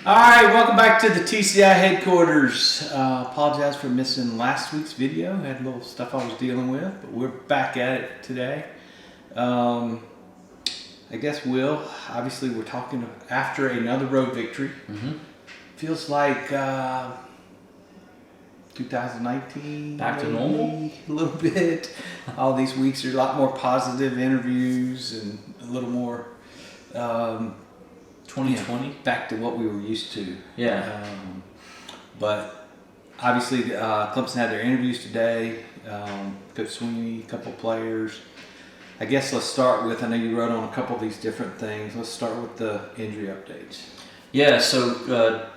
All right, welcome back to the TCI headquarters. Apologize for missing last week's video. Had a little stuff I was dealing with, but we're back at it today. I guess, Will, obviously we're talking after another road victory. Feels like 2019. Back to normal? A little bit. All these weeks are a lot more positive interviews and a little more... 2020? Back to what we were used to. Yeah. But obviously, Clemson had their interviews today. Coach Sweeney, a couple of players. I guess let's start with, I know you wrote on a couple of these different things. Let's start with the injury updates. Yeah, so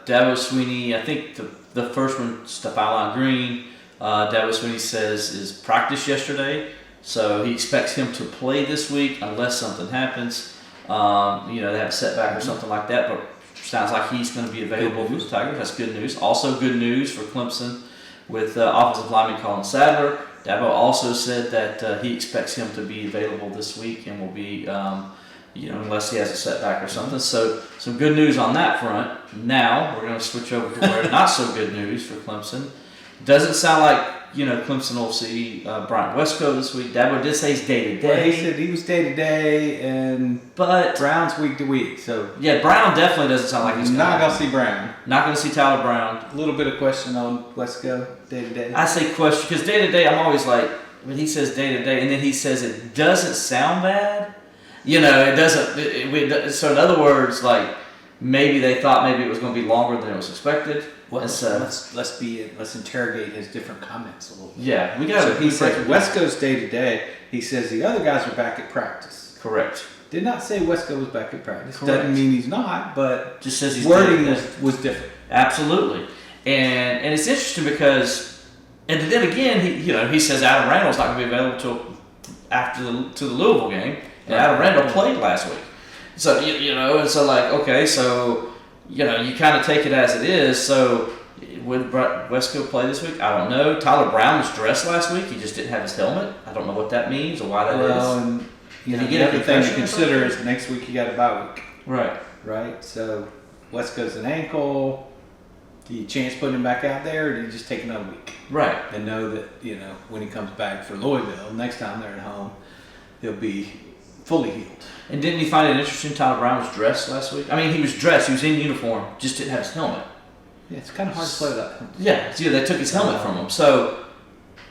Dabo Sweeney, I think the first one, Stephon Green, Dabo Sweeney says is practice yesterday. So he expects him to play this week unless something happens. They have a setback or something like that, but sounds like he's going to be available for the Tigers. That's good news. Also good news for Clemson with offensive lineman Colin Sadler. Dabo also said that he expects him to be available this week and will be, unless he has a setback or something. So some good news on that front. Now we're going to switch over to where not so good news for Clemson. Doesn't sound like Clemson will see Bryant Wesco this week. Dabo did say he's day-to-day. Well, he said he was day-to-day, but Brown's week-to-week. So yeah, Brown definitely doesn't sound like he's not going to see Brown. Not going to see Tyler Brown. A little bit of question on Wesco, day-to-day. I say question because day-to-day, I'm always like, when he says day-to-day, and then he says it doesn't sound bad. It doesn't. So in other words, like maybe they thought maybe it was going to be longer than it was expected. Well, let's interrogate his different comments a little bit. Yeah, we got. So he said Wesco's day to day. He says the other guys are back at practice. Correct. Did not say Wesco was back at practice. Correct. Doesn't mean he's not, but just says he's wording was different. Absolutely, and it's interesting because, and then again, he says Adam Randall's not going to be available till after the Louisville game, and Adam Randall played last week. So and so like okay, so. You kind of take it as it is. So, would Wesco play this week? I don't know. Tyler Brown was dressed last week. He just didn't have his helmet. I don't know what that means or why that is. And, the other thing to consider is next week you got a bye week. Right. So, Wesco's an ankle. Do you chance putting him back out there, or do you just take another week? Right. And know that when he comes back for Louisville next time they're at home, he'll be fully healed. And didn't you find it interesting Tyler Brown was dressed last week? I mean, he was dressed. He was in uniform. Just didn't have his helmet. Yeah, it's kind of hard to play that. Yeah, they took his helmet from him. So,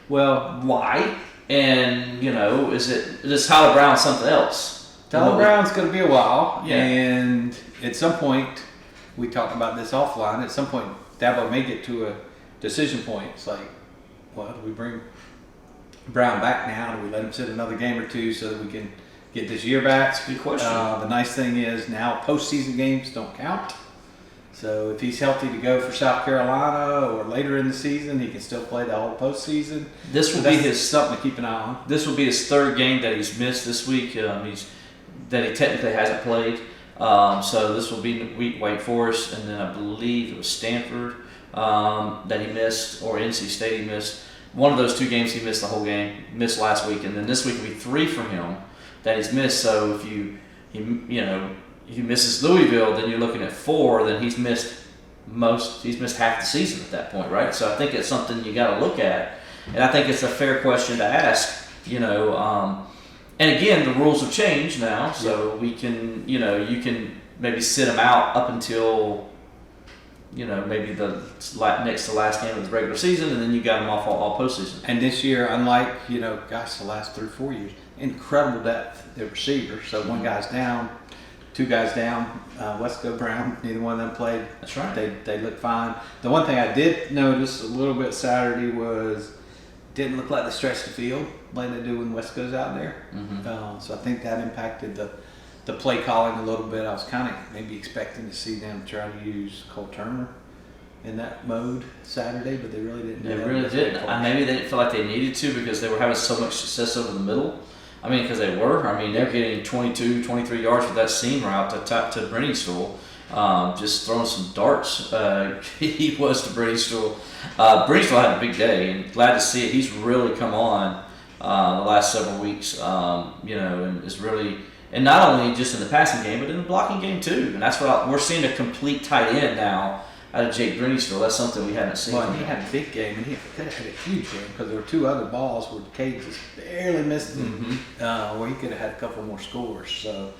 well, why? And, is Tyler Brown something else? Tyler Brown's going to be a while. Yeah. And at some point, we talked about this offline, at some point, Dabo may get to a decision point. It's like, well, do we bring Brown back now? Do we let him sit another game or two so that we can get this year back? That's a good question. The nice thing is now postseason games don't count. So if he's healthy to go for South Carolina or later in the season, he can still play the whole postseason. This will be something to keep an eye on. This will be his third game that he's missed this week. That he technically hasn't played. So this will be Wake Forest, and then I believe it was Stanford that he missed, or NC State he missed. One of those two games he missed the whole game. Missed last week, and then this week will be 3 for him that he's missed. So if he misses Louisville, then you're looking at 4. Then he's missed half the season at that point, right? So I think it's something you got to look at, and I think it's a fair question to ask. And again, the rules have changed now, so we can you can maybe sit him out up until maybe the next to last game of the regular season, and then you got him off all postseason. And this year, unlike the last 3 or 4 years, incredible depth at receiver. So one guy's down, 2 guys down. Wesco, Brown, neither one of them played. That's right. They looked fine. The one thing I did notice a little bit Saturday was didn't look like they stretched the field like they do when Wesco's out there. So I think that impacted the play calling a little bit. I was kind of maybe expecting to see them try to use Cole Turner in that mode Saturday, but they really didn't. They really didn't. Maybe they didn't feel like they needed to because they were having so much success over the middle. Because they were. They're getting 22, 23 yards with that seam route to Brenningstool. Just throwing some darts. He was to Brenningstool. Brenningstool had a big day, and glad to see it. He's really come on the last several weeks, and is really and not only just in the passing game, but in the blocking game too. And that's what we're seeing, a complete tight end now out of Jake Greensteel. That's something we haven't seen. Well, he had a big game, and he could have had a huge game because there were 2 other balls where Cade just barely missed him, where he could have had a couple more scores. So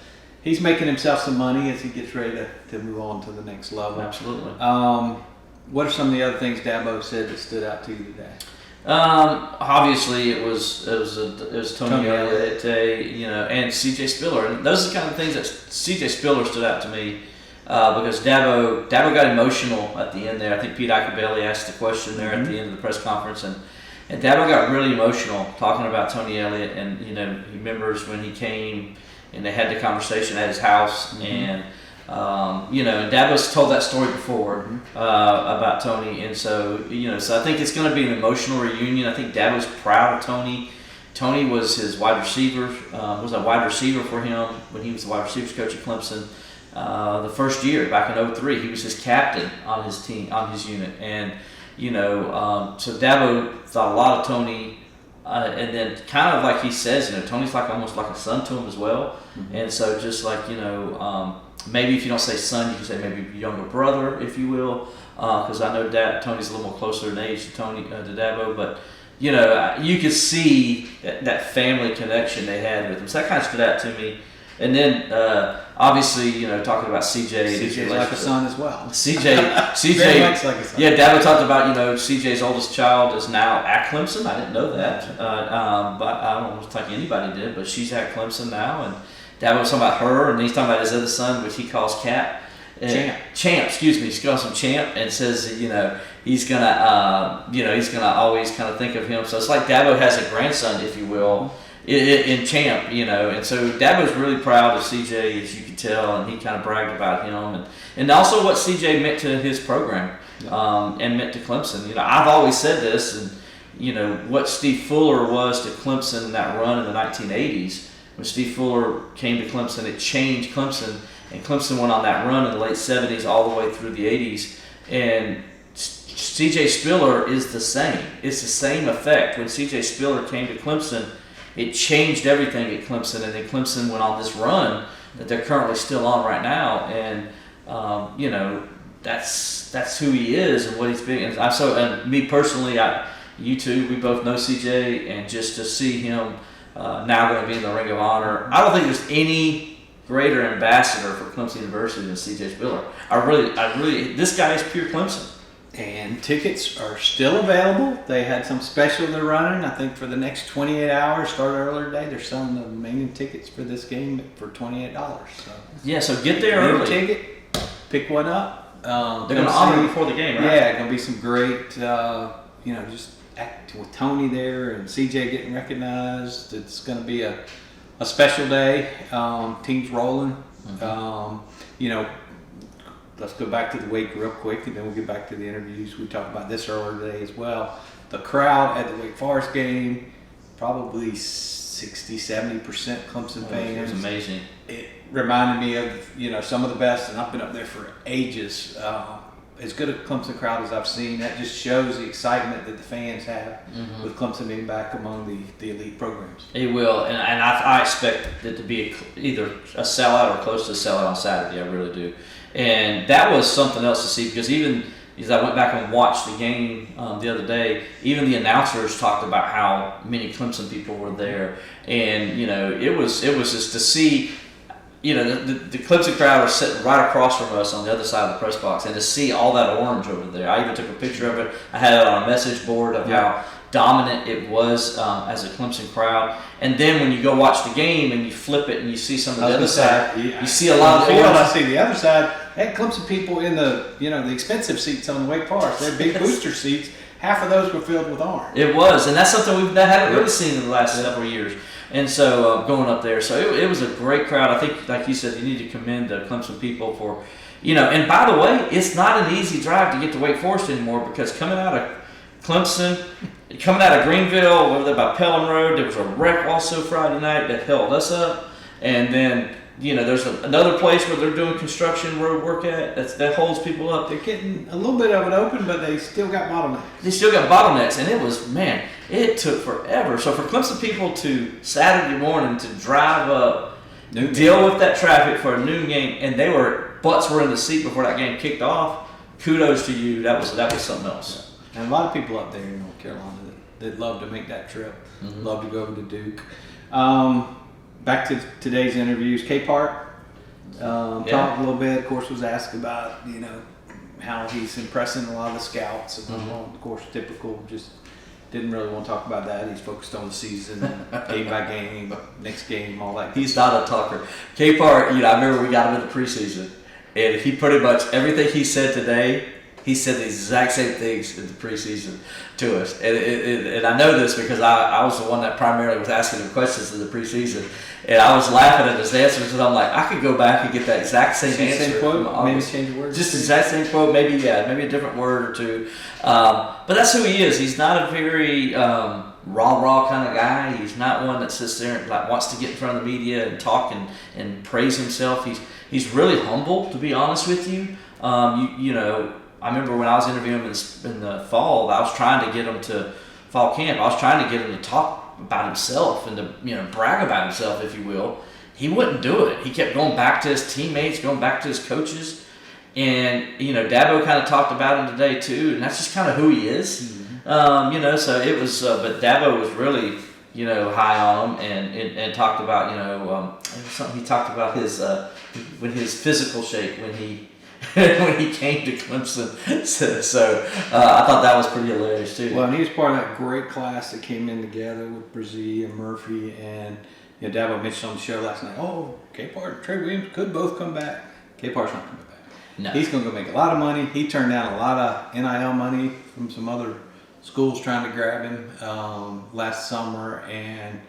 he's making himself some money as he gets ready to move on to the next level. Absolutely. What are some of the other things Dabo said that stood out to you today? Obviously it was Tony Elliott today, and CJ Spiller, and those are the kind of things that CJ Spiller stood out to me, because Dabo got emotional at the end there. I think Pete Icabelli asked the question there at the end of the press conference, and Dabo got really emotional talking about Tony Elliott, and he remembers when he came and they had the conversation at his house, and and Dabo's told that story before about Tony, and so so I think it's going to be an emotional reunion. I think Dabo's proud of Tony. Tony was his wide receiver, was a wide receiver for him when he was the wide receivers coach at Clemson. The first year back in 2003, he was his captain on his team, on his unit, and so Dabo thought a lot of Tony. And then kind of like he says, Tony's like almost like a son to him as well. And so just like, maybe if you don't say son, you can say maybe younger brother, if you will. Because I know Tony's a little more closer in age to Dabo. But, you could see that family connection they had with him. So that kind of stood out to me. And then, obviously, talking about CJ. CJ's like a son as well. CJ, Very much like a son. Yeah, Dabo talked about, CJ's oldest child is now at Clemson. I didn't know that. But I don't think anybody did, but she's at Clemson now. And Dabo was talking about her, and he's talking about his other son, which he calls Champ, excuse me. He calls him Champ, and says, he's gonna always kind of think of him. So it's like Dabo has a grandson, if you will, in Champ, and so Dabo's really proud of CJ, as you can tell, and he kind of bragged about him, and also what CJ meant to his program, and meant to Clemson. I've always said this, and what Steve Fuller was to Clemson in that run in the 1980s. When Steve Fuller came to Clemson, it changed Clemson, and Clemson went on that run in the late 70s all the way through the 80s, and CJ Spiller is the same. It's the same effect. When CJ Spiller came to Clemson, it changed everything at Clemson, and then Clemson went on this run that they're currently still on right now, and that's who he is and what he's been. And me personally, you two, we both know CJ, and just to see him now going to be in the Ring of Honor, I don't think there's any greater ambassador for Clemson University than CJ Spiller. I really, this guy is pure Clemson. And tickets are still available. They had some special they're running. I think for the next 28 hours, start earlier today, they're selling the remaining tickets for this game for $28. So yeah, so get there early. Ticket, pick one up. They're going to honor before the game, right? Yeah, going to be some great, just act with Tony there and CJ getting recognized. It's going to be a special day. Team's rolling. Let's go back to the Wake real quick, and then we'll get back to the interviews. We talked about this earlier today as well. The crowd at the Wake Forest game, probably 60-70% Clemson fans. It was amazing. It reminded me of some of the best, and I've been up there for ages. As good a Clemson crowd as I've seen. That just shows the excitement that the fans have with Clemson being back among the elite programs. It will, and I expect it to be either a sellout or close to a sellout on Saturday. I really do. And that was something else to see, because even as I went back and watched the game the other day, even the announcers talked about how many Clemson people were there, and it was just to see, the Clemson crowd was sitting right across from us on the other side of the press box, and to see all that orange over there. I even took a picture of it. I had it on a message board of how dominant it was as a Clemson crowd. And then when you go watch the game and you flip it and you see some of the other side, you see a lot of the orange. I see the other side. Had Clemson people in the expensive seats on the Wake Forest. They had big booster seats. Half of those were filled with orange. It was, and that's something that haven't really seen in the last several years. And so going up there, so it was a great crowd. I think, like you said, you need to commend the Clemson people for, and by the way, it's not an easy drive to get to Wake Forest anymore, because coming out of Clemson, coming out of Greenville, over there by Pelham Road, there was a wreck also Friday night that held us up. And then, there's another place where they're doing construction road work that holds people up. They're getting a little bit of it open, but they still got bottlenecks. And it was, it took forever. So for Clemson people to Saturday morning to drive up Noon deal with that traffic for a noon game, and butts were in the seat before that game kicked off. Kudos to you. That was something else. And a lot of people up there in North Carolina that love to make that trip, love to go over to Duke. Back to today's interviews. K Park talked a little bit. Of course, was asked about how he's impressing a lot of the scouts. And of course, typical. Just didn't really want to talk about that. He's focused on the season, game by game, next game, all that. He's not a talker. K Park. I remember we got him in the preseason, and he pretty much everything he said today. He said the exact same things in the preseason to us. And I know this because I was the one that primarily was asking him questions in the preseason. And I was laughing at his answers, and I'm like, I could go back and get that exact same answer. Same quote, maybe change a word. Just the exact same quote, maybe a different word or two. But that's who he is. He's not a very rah-rah kind of guy. He's not one that sits there and wants to get in front of the media and talk and praise himself. He's really humble, to be honest with you. I remember when I was interviewing him in the fall, I was trying to get him to fall camp. I was trying to get him to talk about himself and to brag about himself, if you will. He wouldn't do it. He kept going back to his teammates, going back to his coaches. And, Dabo kind of talked about him today too, and that's just kind of who he is. So it was, but Dabo was really, high on him and talked about, something he talked about his physical shape when he came to Clemson. So I thought that was pretty hilarious too. Well, and he was part of that great class that came in together with Brzee and Murphy. And Dabo mentioned on the show last night, K Park and Trey Williams could both come back. K Park's not coming back. No. He's going to go make a lot of money. He turned down a lot of NIL money from some other schools trying to grab him last summer. And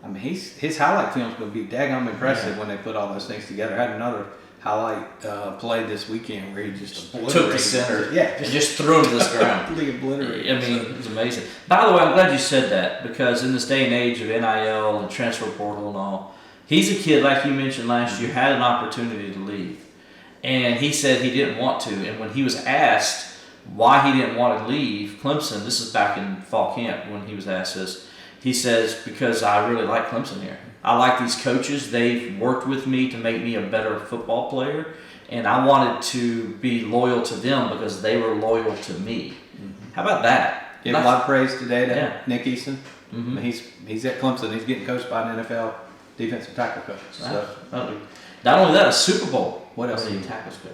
I mean, his highlight film's going to be daggone impressive when they put all those things together. I had another highlight play this weekend where he just took the center, and just threw him to the ground. Completely obliterated. I mean, it was amazing. By the way, I'm glad you said that because in this day and age of NIL and transfer portal and all, he's a kid like you mentioned last year had an opportunity to leave, and he said he didn't want to. And when he was asked why he didn't want to leave Clemson, this is back in fall camp when he was asked this, he says because I really like Clemson here. I like these coaches. They've worked with me to make me a better football player, and I wanted to be loyal to them because they were loyal to me. Mm-hmm. How about that? Give a lot of praise today to Nick Eason. Mm-hmm. He's at Clemson. He's getting coached by an NFL defensive tackle coach. So. Not only that, a Super Bowl. What else? He tackles coach.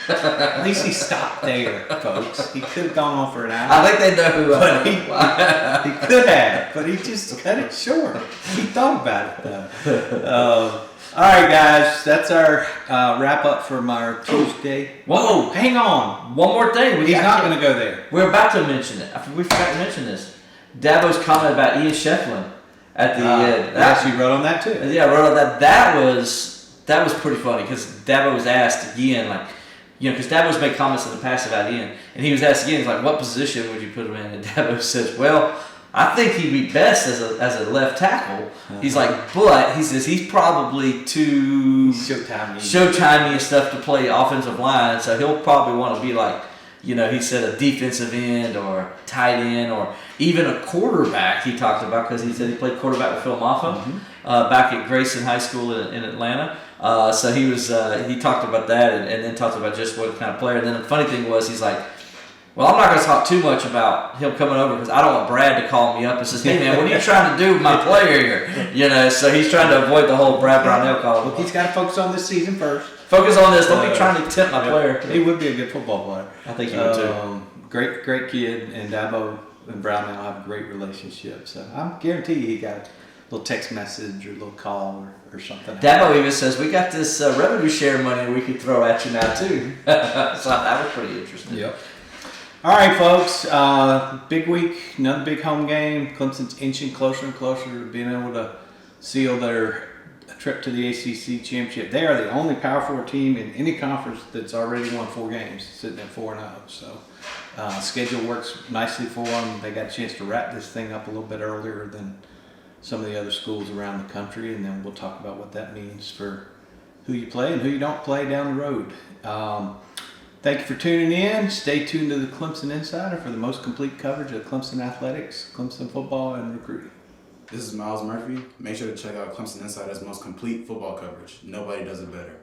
At least he stopped there, folks. He could have gone on for an hour. I think they know who I am. He could have, but he just cut it short. He thought about it, though. All right, guys. That's our wrap-up from our Tuesday. Whoa, hang on. One more thing. He's not going to go there. We're about to mention it. We forgot to mention this. Dabo's comment about Ian Shefflin at the end. Yes, you wrote on that, too. Yeah, I wrote on that. That was pretty funny because Dabo was asked again, because Dabo's made comments in the past about Ian, and he was asked again, he's like, what position would you put him in? And Dabo says, well, I think he'd be best as a left tackle. He's like, but he says he's probably too showtimey and stuff to play offensive line, so he'll probably want to be like, he said a defensive end or tight end or even a quarterback he talked about because he said he played quarterback with Phil Maffa back at Grayson High School in Atlanta. So he talked about that and then talked about just what kind of player. And then the funny thing was he's like, well, I'm not going to talk too much about him coming over because I don't want Brad to call me up and says, hey, man, what are you trying to do with my player here? So he's trying to avoid the whole Brad Brownell call. Look, he's got to focus on this season first. Focus on this. Don't be trying to tempt my player. He would be a good football player. I think he would too. Great kid, and Dabo and Brownell have a great relationship. So I guarantee you he got a little text message or a little call or something. Dabo even says, we got this revenue share money we could throw at you now too. So that was pretty interesting. Yep. All right, folks. Big week, another big home game. Clemson's inching closer and closer to being able to seal their trip to the ACC championship. They are the only Power 4 team in any conference that's already won 4 games, sitting at 4-0. So schedule works nicely for them. They got a chance to wrap this thing up a little bit earlier than some of the other schools around the country, and then we'll talk about what that means for who you play and who you don't play down the road. Thank you for tuning in. Stay tuned to the Clemson Insider for the most complete coverage of Clemson athletics, Clemson football, and recruiting. This is Miles Murphy. Make sure to check out Clemson Insider's most complete football coverage. Nobody does it better.